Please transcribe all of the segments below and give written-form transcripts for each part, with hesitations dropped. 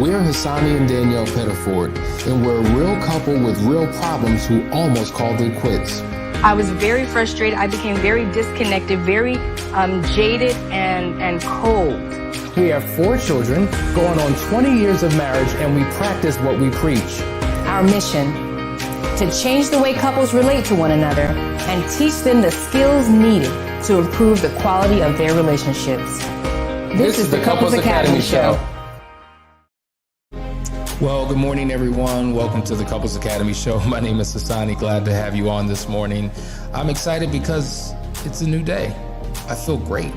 We're Hasani and Danielle Pettiford, and we're a real couple with real problems who almost called it quits. I was very frustrated. I became very disconnected, very jaded and cold. We have 4 children, going on 20 years of marriage, and we practice what we preach. Our mission, to change the way couples relate to one another and teach them the skills needed to improve the quality of their relationships. This is the Couples Academy Show. Well, good morning, everyone. Welcome to the Couples Academy Show. My name is Hasani. Glad to have you on this morning. I'm excited because it's a new day. I feel great.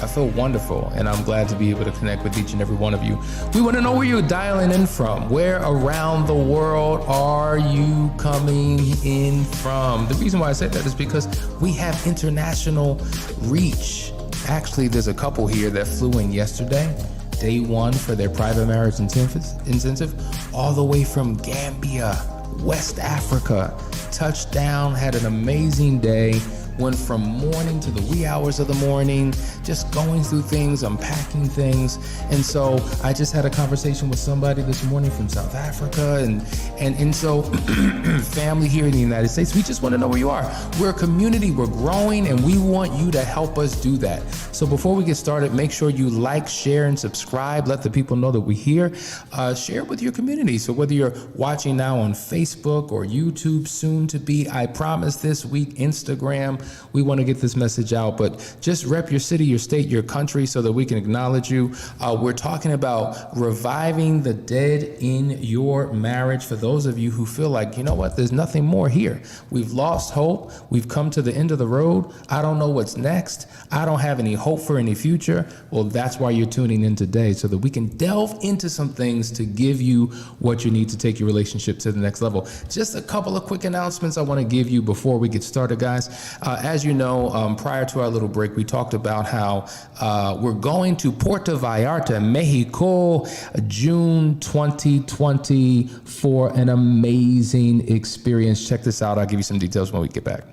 I feel wonderful, and I'm glad to be able to connect with each and every one of you. We want to know where you're dialing in from. Where around the world are you coming in from? The reason why I say that is because we have international reach. Actually, there's a couple here that flew in yesterday, day 1 for their private marriage intensive, all the way from Gambia, West Africa. Touchdown, had an amazing day. Went from morning to the wee hours of the morning, just going through things, unpacking things. And so I just had a conversation with somebody this morning from South Africa and so family here in the United States. We just want to know where you are. We're a community, we're growing, and we want you to help us do that. So before we get started, make sure you like, share, and subscribe. Let the people know that we're here. Share it with your community. So whether you're watching now on Facebook or YouTube, soon to be, I promise this week, Instagram, we want to get this message out, but just rep your city, your state, your country so that we can acknowledge you. We're talking about reviving the dead in your marriage. For those of you who feel like, you know what, there's nothing more here. We've lost hope. We've come to the end of the road. I don't know what's next. I don't have any hope for any future. Well, that's why you're tuning in today, so that we can delve into some things to give you what you need to take your relationship to the next level. Just a couple of quick announcements I want to give you before we get started, guys. As you know, prior to our little break, we talked about how we're going to Puerto Vallarta, Mexico, June 2020 for an amazing experience. Check this out. I'll give you some details when we get back.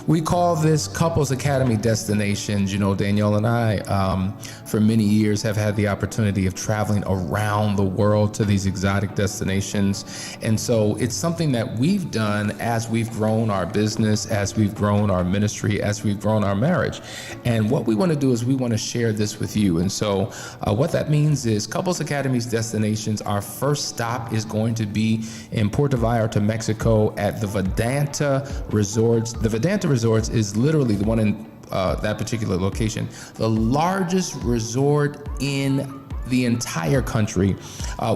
We call this Couples Academy Destinations. You know, Danielle and I, for many years, have had the opportunity of traveling around the world to these exotic destinations. And so it's something that we've done as we've grown our business, as we've grown our ministry, as we've grown our marriage. And what we want to do is we want to share this with you. And so what that means is Couples Academy's Destinations, our first stop is going to be in Puerto Vallarta, Mexico at the Vedanta Resorts. The Vedanta Resorts is literally the one in that particular location, the largest resort in the entire country.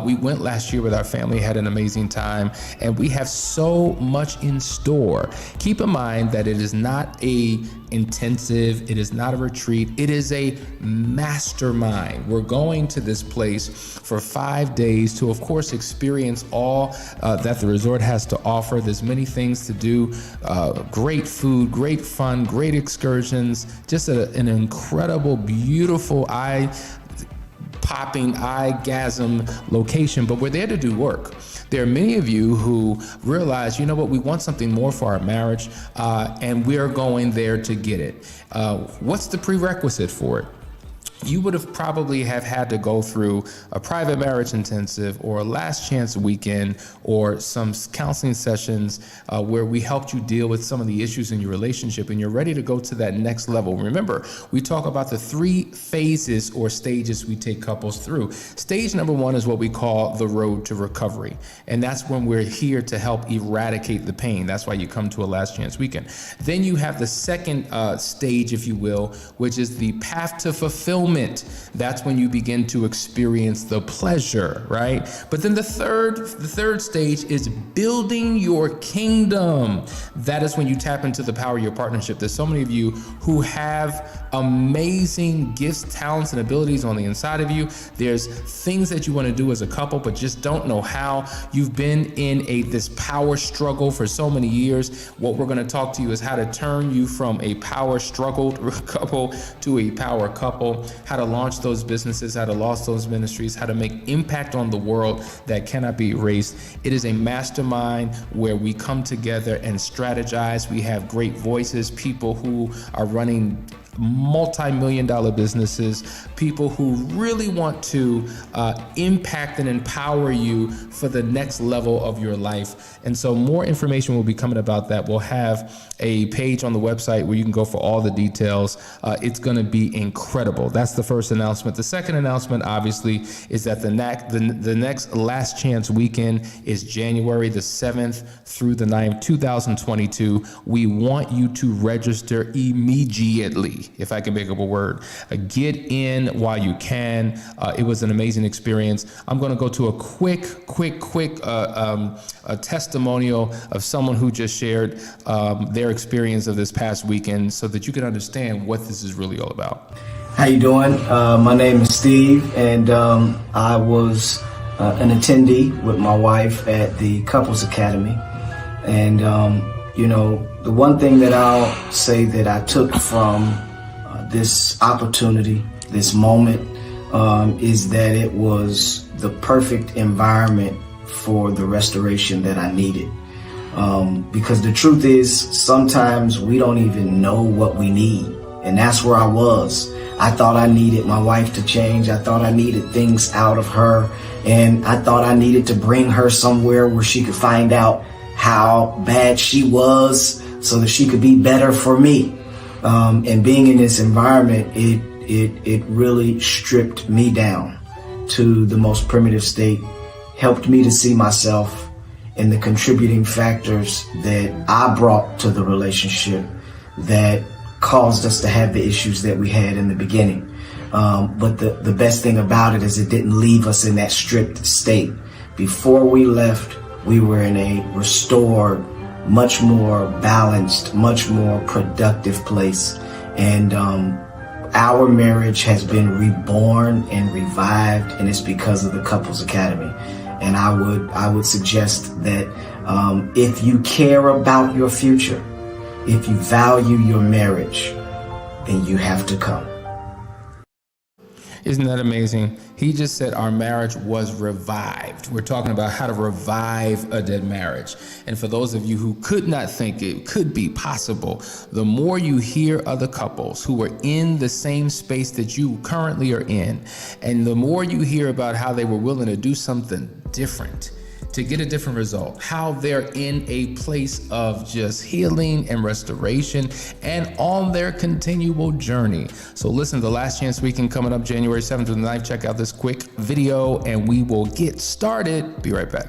We went last year with our family, had an amazing time, and we have so much in store. Keep in mind that it is not a intensive, it is not a retreat, it is a mastermind. We're going to this place for 5 days to, of course, experience all that the resort has to offer. There's many things to do, great food, great fun, great excursions, just an incredible, beautiful, eye-popping, eye-gasm location, but we're there to do work. There are many of you who realize, you know what, we want something more for our marriage, and we're going there to get it. What's the prerequisite for it? You would have probably have had to go through a private marriage intensive or a last chance weekend or some counseling sessions where we helped you deal with some of the issues in your relationship, and you're ready to go to that next level. Remember, we talk about the 3 phases or stages we take couples through. Stage number 1 is what we call the road to recovery. And that's when we're here to help eradicate the pain. That's why you come to a last chance weekend. Then you have the second stage, if you will, which is the path to fulfillment fulfillment. That's when you begin to experience the pleasure, right? But then the third stage is building your kingdom. That is when you tap into the power of your partnership. There's so many of you who have amazing gifts, talents, and abilities on the inside of you. There's things that you want to do as a couple, but just don't know how. You've been in this power struggle for so many years. What we're going to talk to you is how to turn you from a power struggled couple to a power couple, how to launch those businesses, how to launch those ministries, how to make impact on the world that cannot be erased. It is a mastermind where we come together and strategize. We have great voices, people who are running multi-million-dollar businesses, people who really want to impact and empower you for the next level of your life. And so more information will be coming about that. We'll have a page on the website where you can go for all the details. It's going to be incredible. That's the first announcement. The second announcement, obviously, is that the next Last Chance weekend is January the 7th through the 9th, 2022. We want you to register immediately. If I can make up a word, get in while you can. It was an amazing experience. I'm going to go to a quick a testimonial of someone who just shared their experience of this past weekend so that you can understand what this is really all about. How you doing? My name is Steve, and I was an attendee with my wife at the Couples Academy. And, the one thing that I'll say that I took from this opportunity, this moment, is that it was the perfect environment for the restoration that I needed. Because the truth is, sometimes we don't even know what we need. And that's where I was. I thought I needed my wife to change. I thought I needed things out of her. And I thought I needed to bring her somewhere where she could find out how bad she was so that she could be better for me. And being in this environment, it really stripped me down to the most primitive state, helped me to see myself and the contributing factors that I brought to the relationship that caused us to have the issues that we had in the beginning. But the best thing about it is it didn't leave us in that stripped state. Before we left, we were in a restored, much more balanced, much more productive place. And our marriage has been reborn and revived, and it's because of the Couples Academy. And I would suggest that if you care about your future, if you value your marriage, then you have to come. Isn't that amazing? He just said our marriage was revived. We're talking about how to revive a dead marriage. And for those of you who could not think it could be possible, the more you hear other couples who are in the same space that you currently are in, and the more you hear about how they were willing to do something different to get a different result, how they're in a place of just healing and restoration and on their continual journey. So listen, the Last Chance Weekend coming up January 7th to the 9th. Check out this quick video and we will get started. Be right back.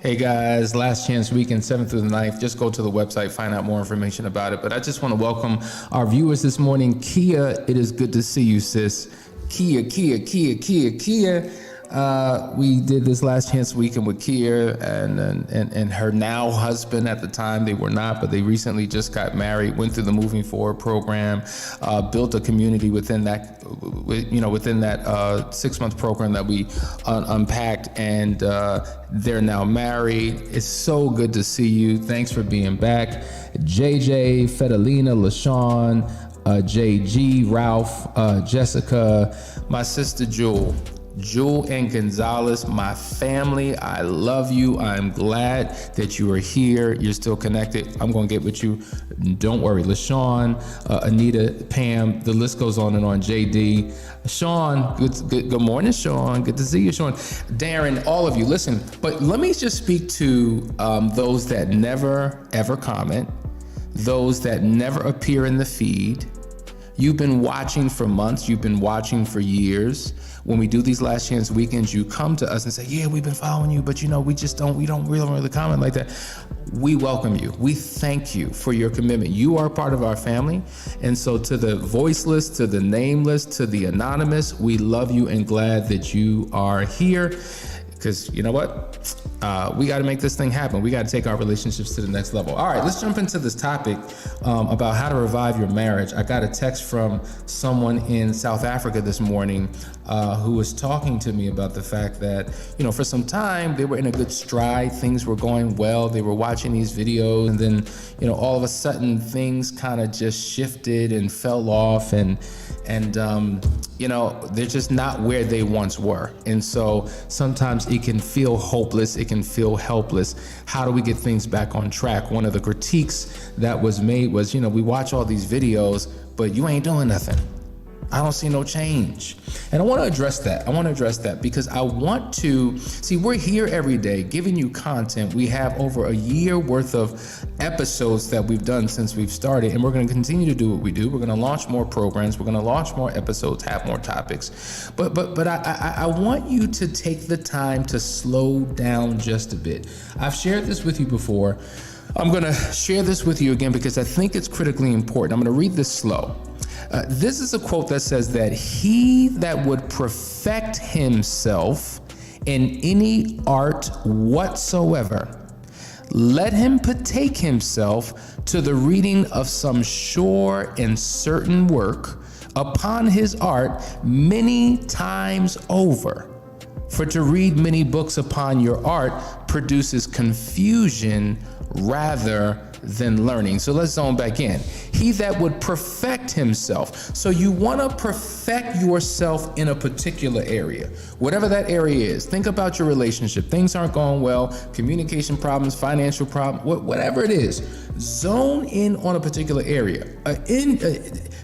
Hey guys, Last Chance Weekend, 7th through the 9th. Just go to the website, find out more information about it. But I just want to welcome our viewers this morning. Kia, it is good to see you, sis. Kia. We did this Last Chance Weekend with Kia and her now husband. At the time they were not, but they recently just got married, went through the Moving Forward program, built a community within that 6-month program that we unpacked, and they're now married. It's so good to see you. Thanks for being back. JJ, Fedalina, LaShawn, JG, Ralph, Jessica, my sister Jewel and Gonzalez, my family, I love you. I'm glad that you are here. You're still connected. I'm going to get with you. Don't worry. LaShawn, Anita, Pam, the list goes on and on. JD, Sean, good morning, Sean. Good to see you, Sean. Darren, all of you. Listen, but let me just speak to those that never, ever comment, those that never appear in the feed. You've been watching for months. You've been watching for years. When we do these Last Chance Weekends, you come to us and say, yeah, we've been following you, but we don't really comment like that. We welcome you. We thank you for your commitment. You are part of our family. And so to the voiceless, to the nameless, to the anonymous, we love you and glad that you are here. Because you know what? We got to make this thing happen. We got to take our relationships to the next level. All right, let's jump into this topic about how to revive your marriage. I got a text from someone in South Africa this morning who was talking to me about the fact that, for some time they were in a good stride. Things were going well. They were watching these videos, and then, all of a sudden things kind of just shifted and fell off, and they're just not where they once were. And so sometimes it can feel hopeless. It can feel helpless. How do we get things back on track? One of the critiques that was made was, we watch all these videos, but you ain't doing nothing. I don't see no change. And I want to address that. Because I want to see, we're here every day giving you content. We have over a year worth of episodes that we've done since we've started, and we're going to continue to do what we do. We're going to launch more programs. We're going to launch more episodes, have more topics. But I want you to take the time to slow down just a bit. I've shared this with you before. I'm going to share this with you again because I think it's critically important. I'm going to read this slow. This is a quote that says that he that would perfect himself in any art whatsoever, let him partake himself to the reading of some sure and certain work upon his art many times over. For to read many books upon your art produces confusion rather than learning. So let's zone back in. He that would perfect himself. So you want to perfect yourself in a particular area, whatever that area is. Think about your relationship. Things aren't going well, communication problems, financial problems, whatever it is. Zone in on a particular area.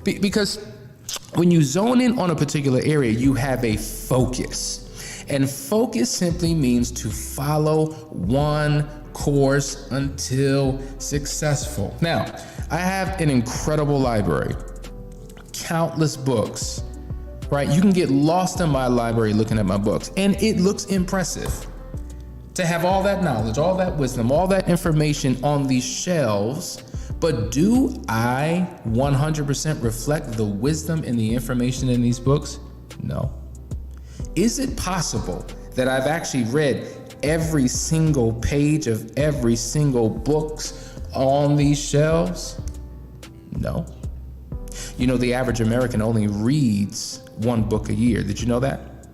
Because when you zone in on a particular area, you have a focus. And focus simply means to follow one course until successful. Now, I have an incredible library, countless books, right? You can get lost in my library looking at my books, and it looks impressive to have all that knowledge, all that wisdom, all that information on these shelves. But do I 100% reflect the wisdom and the information in these books? No. Is it possible that I've actually read every single page of every single books on these shelves? No. The average American only reads one book a year. Did you know that?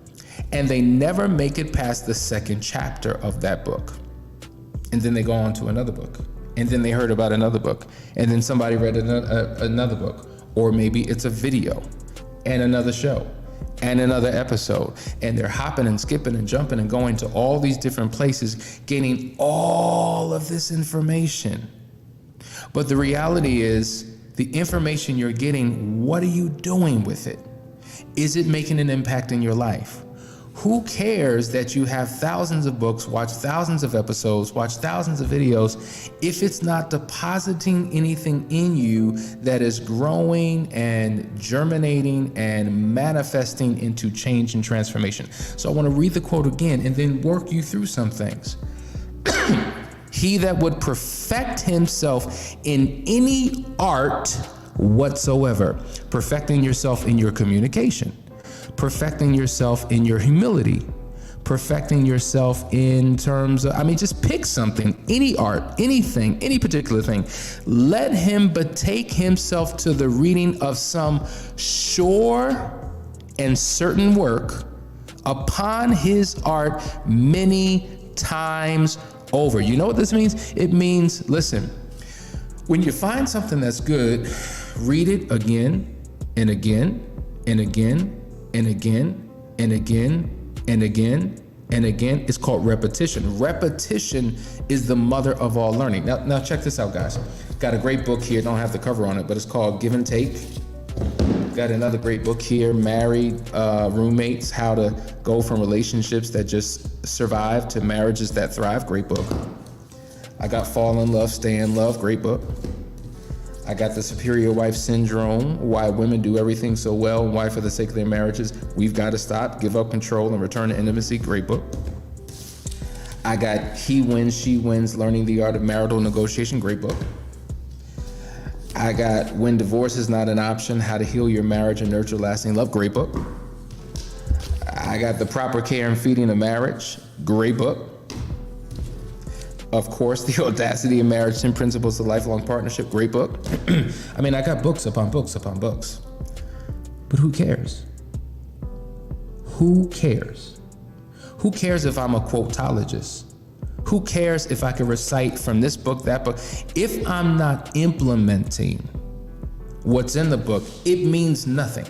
And they never make it past the second chapter of that book. And then they go on to another book. And then they heard about another book. And then somebody read another book. Or maybe it's a video and another show and another episode, and they're hopping and skipping and jumping and going to all these different places, gaining all of this information. But the reality is, the information you're getting, what are you doing with it? Is it making an impact in your life? Who cares that you have thousands of books, watch thousands of episodes, watch thousands of videos, if it's not depositing anything in you that is growing and germinating and manifesting into change and transformation? So I want to read the quote again and then work you through some things. He that would perfect himself in any art whatsoever. Perfecting yourself in your communication, perfecting yourself in your humility, perfecting yourself in terms of, just pick something, any art, anything, any particular thing. Let him betake himself to the reading of some sure and certain work upon his art many times over. You know what this means? It means, listen, when you find something that's good, read it again and again and again and again and again and again and again. It's called repetition. Repetition is the mother of all learning. Now check this out, guys. Got a great book here. Don't have the cover on it, but it's called Give and Take. Got another great book here, Married Roommates, How to Go from Relationships That Just Survive to Marriages That Thrive. Great book. I got Fall in Love, Stay in Love. Great book. I got The Superior Wife Syndrome, Why Women Do Everything So Well and Why for the Sake of their marriages We've Got to Stop, Give Up Control and Return to Intimacy. Great book. I got He Wins, She Wins, Learning the Art of Marital Negotiation. Great book. I got When Divorce Is Not an Option, How to Heal Your Marriage and Nurture Lasting Love. Great book. I got The Proper Care and Feeding of Marriage. Great book. Of course, The Audacity of Marriage, 10 Principles of Lifelong Partnership. Great book. I got books upon books upon books. But who cares? Who cares? Who cares if I'm a quotologist? Who cares if I can recite from this book, that book? If I'm not implementing what's in the book, it means nothing.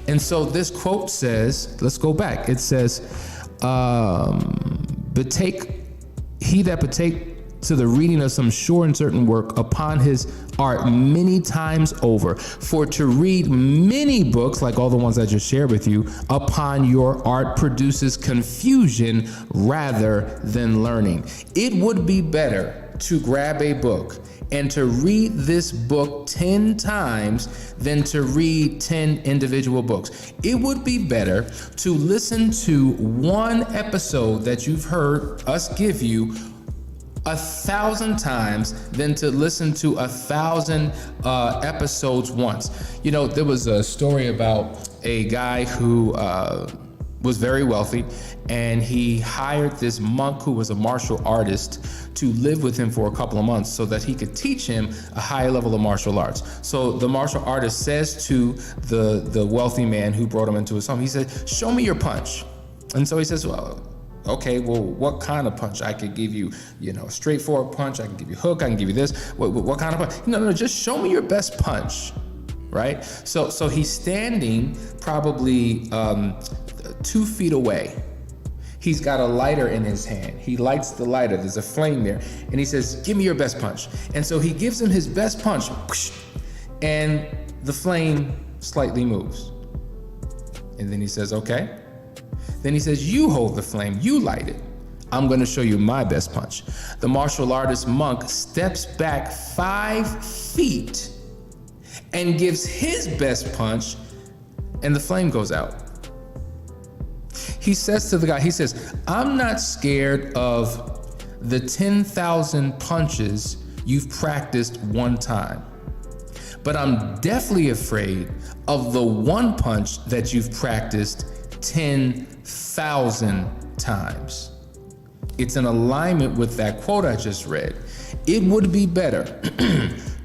And so this quote says, let's go back. It says, he that betake to the reading of some sure and certain work upon his art many times over. For to read many books, like all the ones I just shared with you, upon your art produces confusion rather than learning. It would be better to grab a book and to read this book 10 times than to read 10 individual books. It would be better to listen to one episode that you've heard us give you 1,000 times than to listen to 1,000 episodes once. There was a story about a guy who was very wealthy, and he hired this monk who was a martial artist to live with him for a couple of months so that he could teach him a high level of martial arts. So the martial artist says to the wealthy man who brought him into his home, he said, "Show me your punch." And so he says, "Well, okay, what kind of punch? I could give you, a straightforward punch. I can give you a hook. I can give you this. What kind of punch? No, just show me your best punch," right? So he's standing probably 2 feet away. He's got a lighter in his hand. He lights the lighter. There's a flame there. And he says, "Give me your best punch." And so he gives him his best punch, and the flame slightly moves. And then he says, "Okay." Then he says, "You hold the flame, you light it. I'm gonna show you my best punch." The martial artist monk steps back 5 feet and gives his best punch, and the flame goes out. He says to the guy, "I'm not scared of the 10,000 punches you've practiced one time, but I'm definitely afraid of the one punch that you've practiced 10,000 times." It's in alignment with that quote I just read. It would be better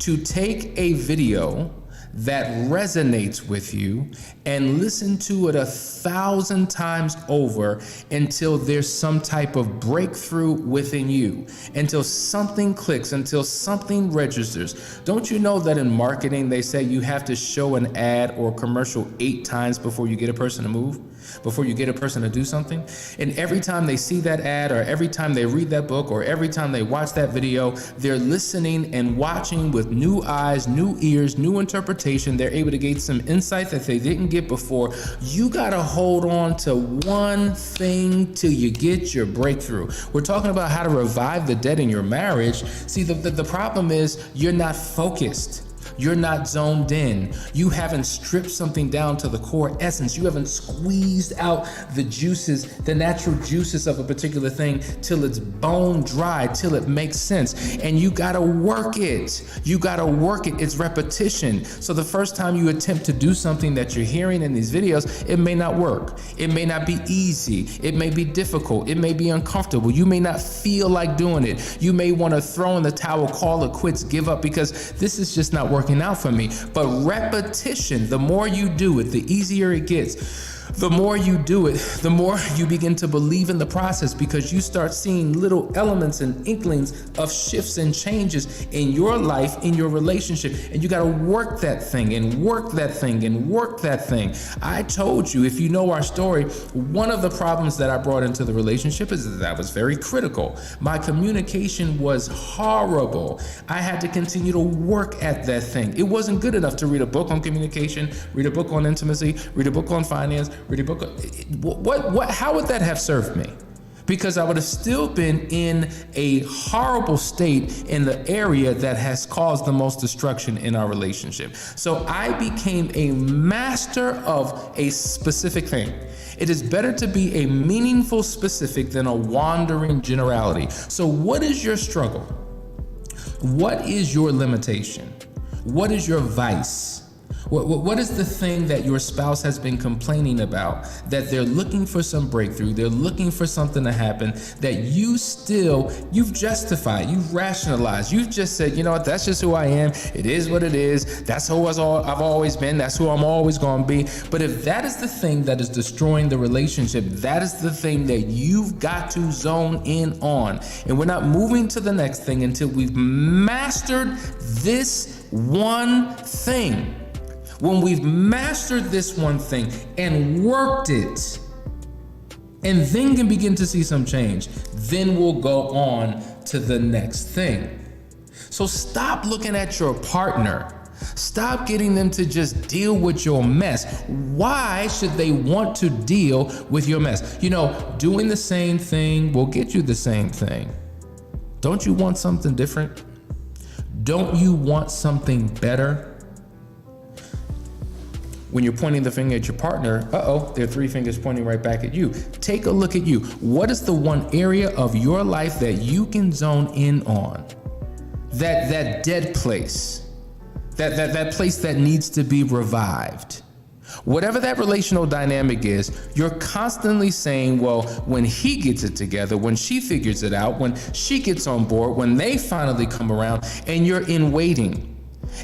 to take a video that resonates with you and listen to it 1,000 times over until there's some type of breakthrough within you, until something clicks, until something registers. Don't you know that in marketing they say you have to show an ad or commercial 8 times before you get a person to move, before you get a person to do something? And every time they see that ad, or every time they read that book, or every time they watch that video, they're listening and watching with new eyes, new ears, new interpretation. They're able to gain some insight that they didn't get before. You gotta hold on to one thing till you get your breakthrough. We're talking about how to revive the dead in your marriage. See, the problem is you're not focused. You're not zoned in. You haven't stripped something down to the core essence. You haven't squeezed out the juices, the natural juices of a particular thing till it's bone dry, till it makes sense. And you gotta work it. You gotta work it. It's repetition. So the first time you attempt to do something that you're hearing in these videos, it may not work. It may not be easy. It may be difficult. It may be uncomfortable. You may not feel like doing it. You may wanna throw in the towel, call it quits, give up, because this is just not working out for me. But repetition, the more you do it, the easier it gets. The more you do it, the more you begin to believe in the process, because you start seeing little elements and inklings of shifts and changes in your life, in your relationship, and you got to work that thing and work that thing and work that thing. I told you, if you know our story, one of the problems that I brought into the relationship is that I was very critical. My communication was horrible. I had to continue to work at that thing. It wasn't good enough to read a book on communication, read a book on intimacy, read a book on finance, read a book. How would that have served me? Because I would have still been in a horrible state in the area that has caused the most destruction in our relationship. So I became a master of a specific thing. It is better to be a meaningful specific than a wandering generality. So what is your struggle? What is your limitation? What is your vice? What is the thing that your spouse has been complaining about, that they're looking for some breakthrough, they're looking for something to happen, that you've justified, you've rationalized, you've just said, you know what, that's just who I am, it is what it is, that's who I've always been, that's who I'm always going to be. But if that is the thing that is destroying the relationship, that is the thing that you've got to zone in on. And we're not moving to the next thing until we've mastered this one thing. When we've mastered this one thing and worked it, and then can begin to see some change, then we'll go on to the next thing. So stop looking at your partner. Stop getting them to just deal with your mess. Why should they want to deal with your mess? You know, doing the same thing will get you the same thing. Don't you want something different? Don't you want something better? When you're pointing the finger at your partner, there are three fingers pointing right back at you. Take a look at you. What is the one area of your life that you can zone in on? That dead place, that place that needs to be revived. Whatever that relational dynamic is, you're constantly saying, well, when he gets it together, when she figures it out, when she gets on board, when they finally come around, and you're in waiting.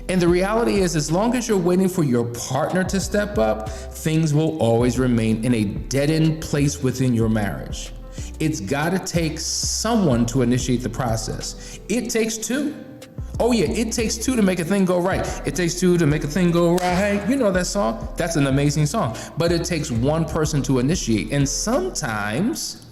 And the reality is, as long as you're waiting for your partner to step up, things will always remain in a dead-end place within your marriage. It's got to take someone to initiate the process. It takes two. Oh yeah, it takes two to make a thing go right. It takes two to make a thing go right. You know that song? That's an amazing song. But it takes one person to initiate. And sometimes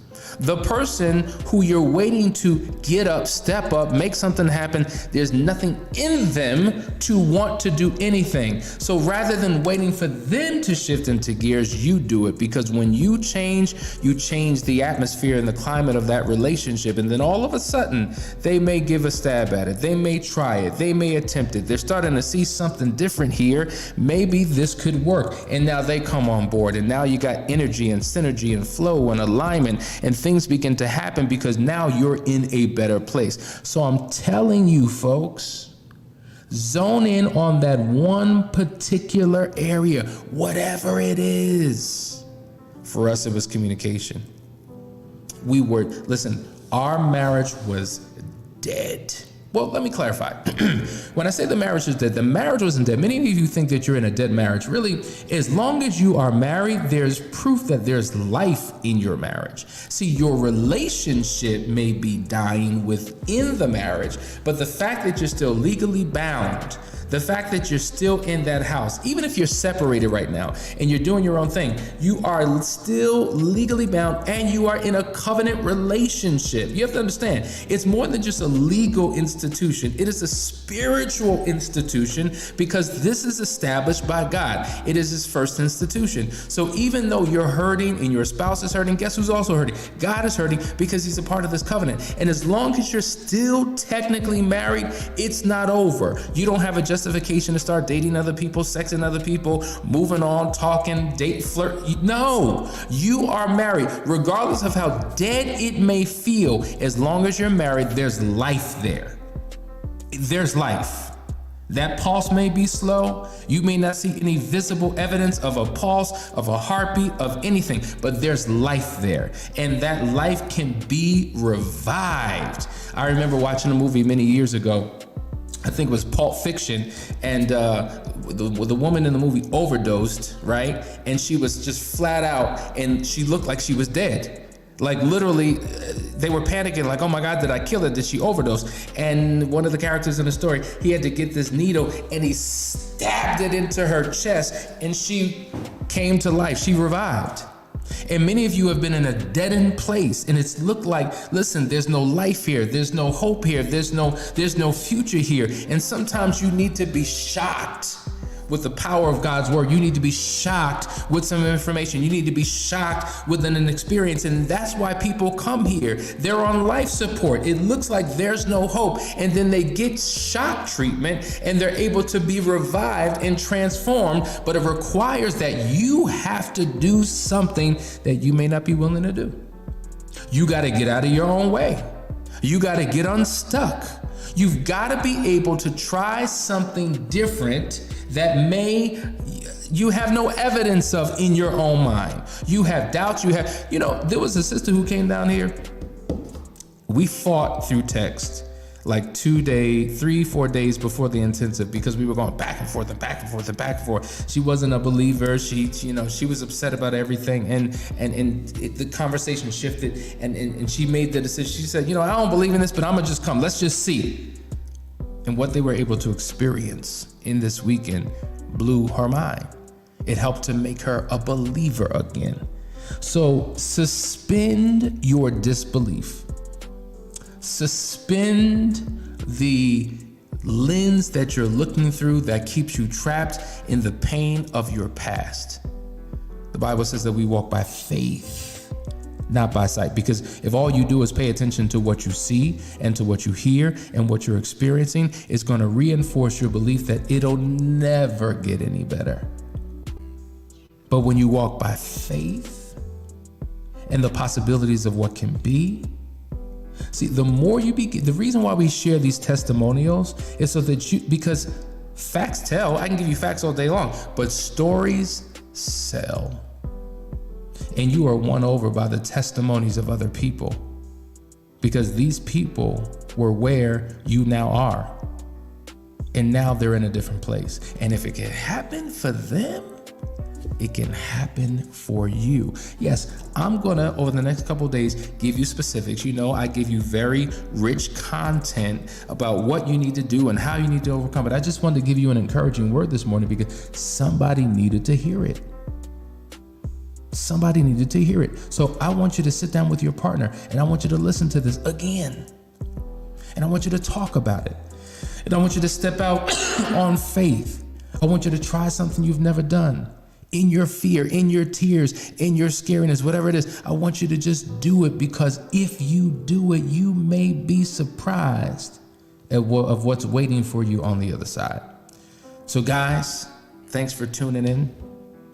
the person who you're waiting to get up, step up, make something happen, there's nothing in them to want to do anything. So rather than waiting for them to shift into gears, you do it, because when you change the atmosphere and the climate of that relationship. And then all of a sudden, they may give a stab at it. They may try it. They may attempt it. They're starting to see something different here. Maybe this could work. And now they come on board. And now you got energy and synergy and flow and alignment, and things begin to happen because now you're in a better place. So I'm telling you, folks, zone in on that one particular area, whatever it is. For us, it was communication. Our marriage was dead. Well, let me clarify. When I say the marriage is dead, the marriage wasn't dead. Many of you think that you're in a dead marriage. Really, as long as you are married, there's proof that there's life in your marriage. See, your relationship may be dying within the marriage, but the fact that you're still legally bound, the fact that you're still in that house, even if you're separated right now and you're doing your own thing, you are still legally bound and you are in a covenant relationship. You have to understand, it's more than just a legal institution. It is a spiritual institution, because this is established by God. It is His first institution. So even though you're hurting and your spouse is hurting, guess who's also hurting? God is hurting, because He's a part of this covenant. And as long as you're still technically married, it's not over. You don't have a justification to start dating other people, sexing other people, moving on, talking, date, flirt. No, you are married. Regardless of how dead it may feel, as long as you're married, there's life there. There's life. That pulse may be slow. You may not see any visible evidence of a pulse, of a heartbeat, of anything, but there's life there. And that life can be revived. I remember watching a movie many years ago. I think it was Pulp Fiction, and the woman in the movie overdosed, right? And she was just flat out, and she looked like she was dead. Like literally, they were panicking like, oh my God, did I kill her? Did she overdose? And one of the characters in the story, he had to get this needle and he stabbed it into her chest and she came to life. She revived. And many of you have been in a deadened place and it's looked like, listen, there's no life here. There's no hope here. There's no future here. And sometimes you need to be shocked with the power of God's word. You need to be shocked with some information. You need to be shocked with an experience. And that's why people come here. They're on life support. It looks like there's no hope. And then they get shock treatment and they're able to be revived and transformed. But it requires that you have to do something that you may not be willing to do. You got to get out of your own way. You got to get unstuck. You've got to be able to try something different that you have no evidence of in your own mind. You have doubts, there was a sister who came down here. We fought through text like 3-4 days before the intensive because we were going back and forth and back and forth and back and forth. She wasn't a believer. She was upset about everything and the conversation shifted and she made the decision. She said, I don't believe in this, but I'm gonna just come. Let's just see. And what they were able to experience in this weekend blew her mind. It helped to make her a believer again. So suspend your disbelief. Suspend the lens that you're looking through that keeps you trapped in the pain of your past. The Bible says that we walk by faith, not by sight. Because if all you do is pay attention to what you see and to what you hear and what you're experiencing, it's going to reinforce your belief that it'll never get any better. But when you walk by faith and the possibilities of what can be, see, the more you begin, the reason why we share these testimonials is so that because facts tell. I can give you facts all day long, but stories sell. And you are won over by the testimonies of other people because these people were where you now are. And now they're in a different place. And if it can happen for them, it can happen for you. Yes, I'm gonna, over the next couple of days, give you specifics. I give you very rich content about what you need to do and how you need to overcome it. I just wanted to give you an encouraging word this morning because somebody needed to hear it. Somebody needed to hear it. So I want you to sit down with your partner and I want you to listen to this again. And I want you to talk about it. And I want you to step out on faith. I want you to try something you've never done. In your fear, in your tears, in your scariness, whatever it is, I want you to just do it because if you do it, you may be surprised of what's waiting for you on the other side. So guys, thanks for tuning in.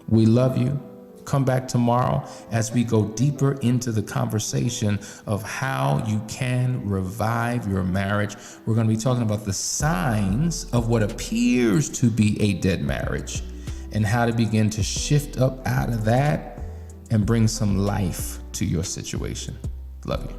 We love you. Come back tomorrow as we go deeper into the conversation of how you can revive your marriage. We're going to be talking about the signs of what appears to be a dead marriage and how to begin to shift up out of that and bring some life to your situation. Love you.